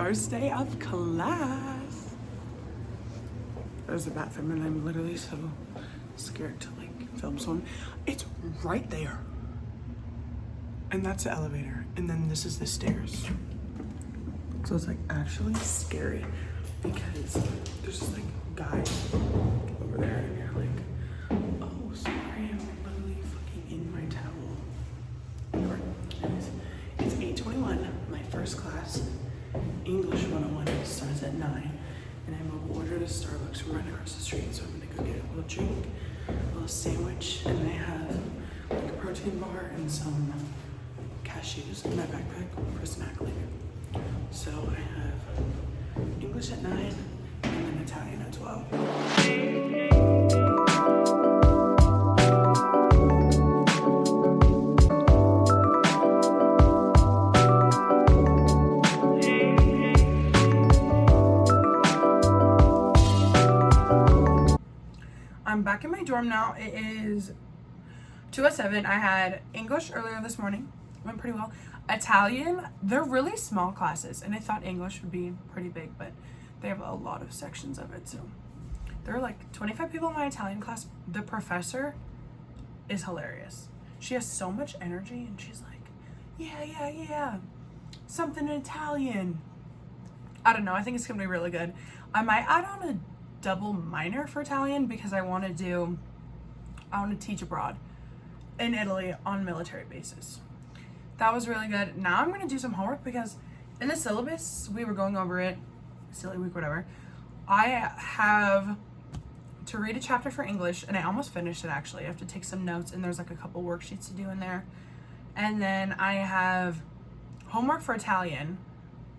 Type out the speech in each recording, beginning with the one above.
first day of class. There's the bathroom and I'm literally so scared to like film someone. It's right there. And that's the elevator. And then this is the stairs. So it's like actually scary because there's just like guys over there and you're like, oh sorry, I'm literally fucking in my towel. Anyways, it's 8:21, my first class, English 101, starts at 9. And I'm gonna order to Starbucks right across the street. So I'm gonna go get a little drink, a little sandwich, and I have like a protein bar and some cashews in my backpack for a snack later. So I have English at 9 and then Italian at 12. I'm back in my dorm now. It is 2:07. I had English earlier this morning. Went pretty well. Italian, they're really small classes, and I thought English would be pretty big, but they have a lot of sections of it. So there are like 25 people in my Italian class. The professor is hilarious. She has so much energy, and she's like, yeah, something in Italian. I don't know. I think it's gonna be really good. I might add on a double minor for Italian because I want to teach abroad in Italy on military bases. That was really good. Now I'm going to do some homework because in the syllabus, we were going over it, silly week, whatever. I have to read a chapter for English, and I almost finished it actually. I have to take some notes, and there's like a couple worksheets to do in there. And then I have homework for Italian,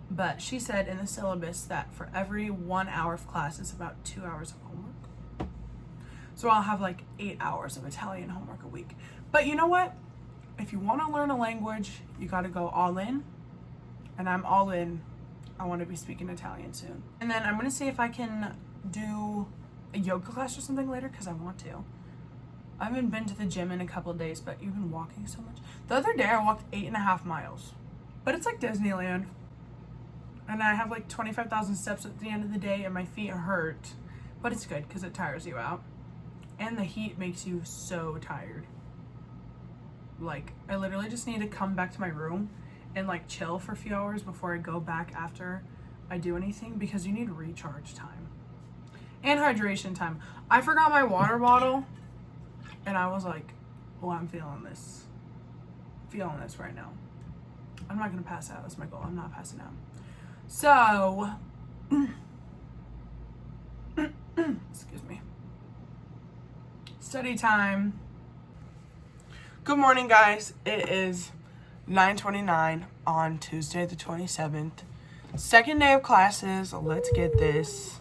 but she said in the syllabus that for every 1 hour of class, it's about 2 hours of homework. So I'll have like 8 hours of Italian homework a week. But you know what? If you want to learn a language, you got to go all in. And I'm all in. I want to be speaking Italian soon. And then I'm going to see if I can do a yoga class or something later because I want to. I haven't been to the gym in a couple of days, but you've been walking so much. The other day I walked 8.5 miles. But it's like Disneyland. And I have like 25,000 steps at the end of the day and my feet hurt. But it's good because it tires you out. And the heat makes you so tired. Like, I literally just need to come back to my room and like chill for a few hours before I go back after I do anything because you need recharge time. And hydration time. I forgot my water bottle and I was like, oh, I'm feeling this. Feeling this right now. I'm not going to pass out. That's my goal. I'm not passing out. So, excuse me. Study time. Good morning, guys. It is 9:29 on Tuesday the 27th. Second day of classes. Let's get this.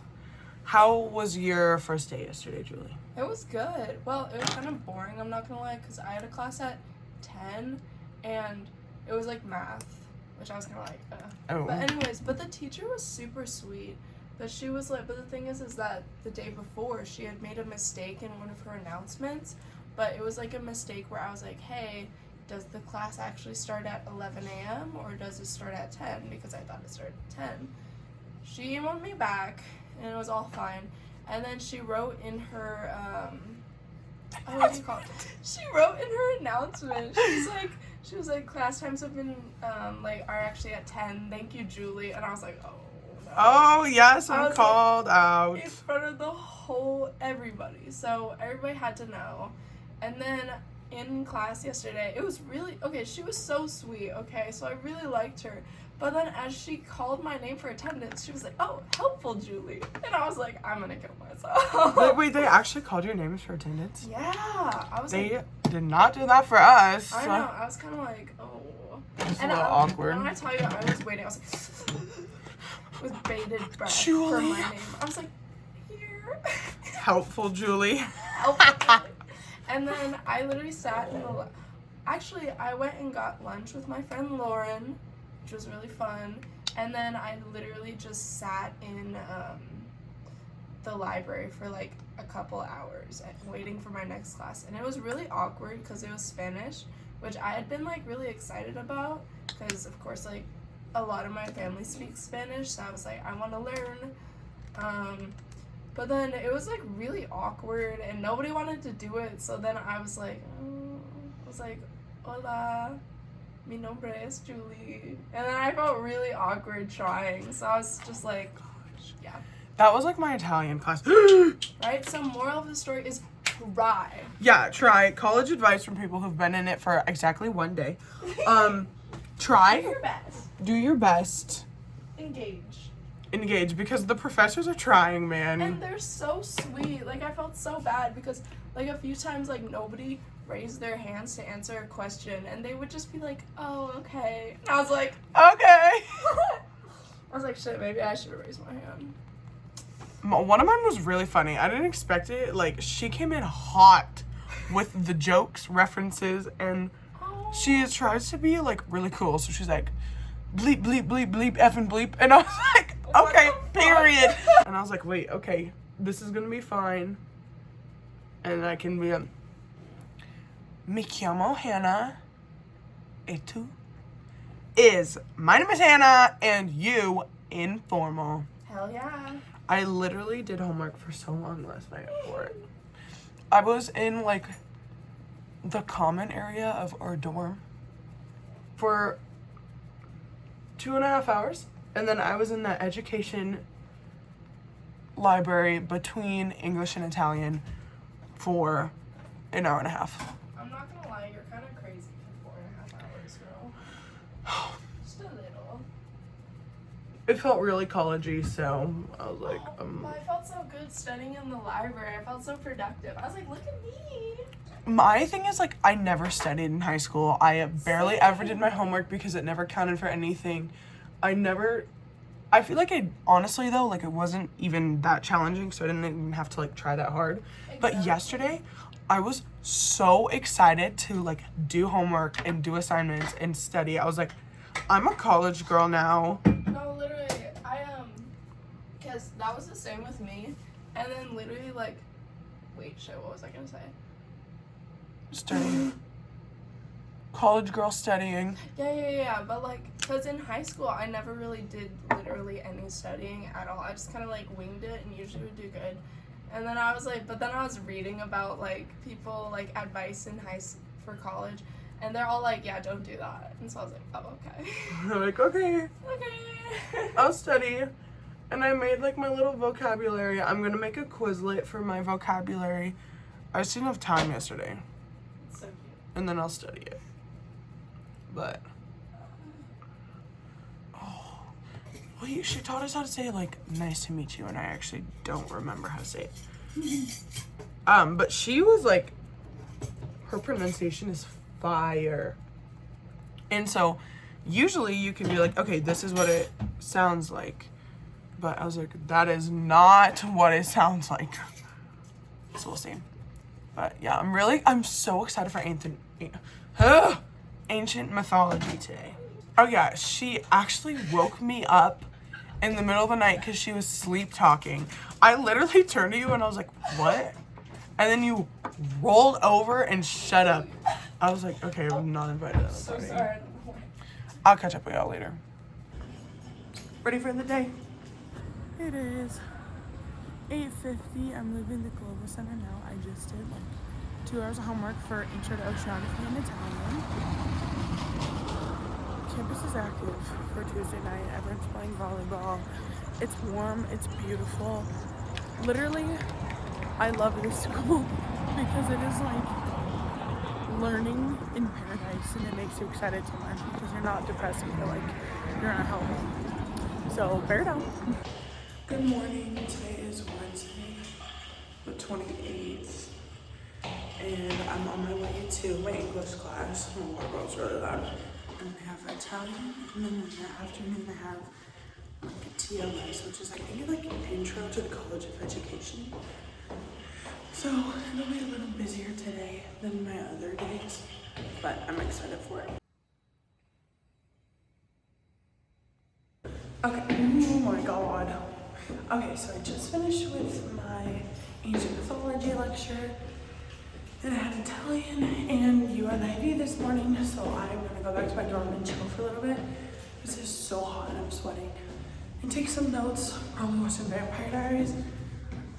How was your first day yesterday, Julie? It was good. Well, it was kind of boring, I'm not gonna lie, because I had a class at 10 and it was like math, which I was kind of like, Oh. But anyways, but the teacher was super sweet. But she was like, but the thing is that the day before she had made a mistake in one of her announcements, but it was like a mistake where I was like, hey, does the class actually start at 11 a.m. or does it start at 10? Because I thought it started at 10. She emailed me back and it was all fine. And then she wrote in her, what do you call it? She wrote in her announcement, she was like, class times have been, are actually at 10. Thank you, Julie. And I was like, oh. No. Oh, yes, I'm called out. In front of the whole everybody. So everybody had to know. And then in class yesterday, it was really, okay, she was so sweet, okay? So I really liked her. But then as she called my name for attendance, she was like, oh, helpful Julie. And I was like, I'm going to kill myself. Wait, they actually called your name for attendance? Yeah. I was They did not do that for us. I know. I was kind of like, oh. It's a little awkward. When I tell you, I was waiting. I was like, with bated breath Julie. for my name. I was like, here. Helpful Julie. Helpful Julie. And then I literally sat in the... Actually, I went and got lunch with my friend Lauren, which was really fun. And then I literally just sat in the library for like a couple hours waiting for my next class. And it was really awkward because it was Spanish, which I had been like really excited about because of course like a lot of my family speaks Spanish, so I was like, I want to learn. But then it was like really awkward and nobody wanted to do it, so then I was like, hola, mi nombre es Julie. And then I felt really awkward trying, so I was just like, gosh, yeah. That was like my Italian class. Right? So moral of the story is try. Yeah, try. College advice from people who've been in it for exactly one day. Try. Do your best. Do your best. Engage, because the professors are trying, man. and they're so sweet. Like, I felt so bad because like a few times like nobody raised their hands to answer a question and they would just be like, oh, okay. And I was like, Okay. I was like, shit, maybe I should have raised my hand. One of mine was really funny. I didn't expect it. Like, she came in hot with the jokes, references, and she tries to be like really cool. So she's like, bleep, bleep, bleep, bleep, effing bleep. And I was like, okay, period. And I was like, wait, okay, this is gonna be fine. And I can be Me llamo Hannah. ¿Y tú? My name is Hannah, and you informal. Hell yeah. I literally did homework for so long last night for it. I was in like the common area of our dorm for 2.5 hours. And then I was in the education library between English and Italian for an hour and a half. I'm not gonna lie, you're kind of crazy for 4.5 hours, girl. Just a little. It felt really collegey, so I was like, I felt so good studying in the library. I felt so productive. I was like, look at me. My thing is, like, I never studied in high school. I barely ever did my homework because it never counted for anything. I feel like honestly though, like, it wasn't even that challenging, so I didn't even have to like try that hard. Exactly. But yesterday, I was so excited to like do homework and do assignments and study. I was like, I'm a college girl now. No, literally, because that was the same with me. And then literally like, wait, shit, what was I gonna say? Studying. College girl studying. Yeah, but like, because in high school, I never really did literally any studying at all. I just kind of like winged it and usually would do good. And then I was like, but then I was reading about like people like advice for college, and they're all like, yeah, don't do that. And so I was like, oh, okay. I'm like, okay. Okay. I'll study. And I made like my little vocabulary. I'm gonna make a Quizlet for my vocabulary. I just didn't have time yesterday. So cute. And then I'll study it. But wait, she taught us how to say like nice to meet you, and I actually don't remember how to say it. But she was like, her pronunciation is fire. And so usually you can be like, okay, this is what it sounds like. But I was like, that is not what it sounds like. So we'll see. But yeah, I'm so excited for ancient mythology today. Oh yeah, she actually woke me up in the middle of the night because she was sleep talking. I literally turned to you and I was like, what? And then you rolled over and shut up. I was like, okay, I'm not invited to the party. So sorry. I'll catch up with y'all later. Ready for the day? It is 8:50. I'm leaving the Global Center now. I just did like 2 hours of homework for Intro to Oceanography and Italian. Campus is active for Tuesday night. Everyone's playing volleyball. It's warm. It's beautiful. Literally, I love this school because it is like learning in paradise, and it makes you excited to learn because you're not depressed and feel like you're not home. So bear down. Good morning. Today is Wednesday, the 28th, and I'm on my way to my English class. My water bottle's really loud. And I have Italian, and then in the afternoon I have like a TLS, which is I think like an intro to the College of Education. So it'll be a little busier today than my other days, but I'm excited for it. Okay, oh my god. Okay, so I just finished with my ancient mythology lecture, and I had Italian and UNIV this morning, so I'm gonna go back to my dorm and chill for a little bit. because it's so hot and I'm sweating, and take some notes, probably watch some Vampire Diaries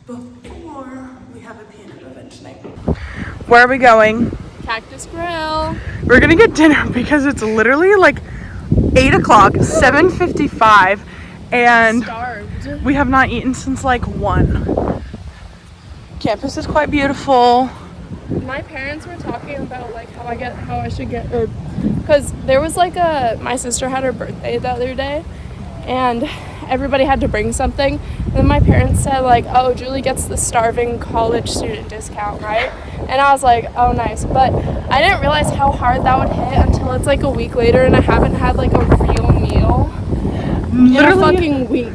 before we have a piano event tonight. Where are we going? Cactus Grill. We're gonna get dinner because it's literally like 8 o'clock, 7:55, and Starved. we have not eaten since like 1. Campus is quite beautiful. My parents were talking about like how I should get her, because there was like my sister had her birthday the other day, and everybody had to bring something, and then my parents said like, oh, Julie gets the starving college student discount, right? And I was like, oh, nice. But I didn't realize how hard that would hit until it's like a week later and I haven't had like a real meal in a fucking week.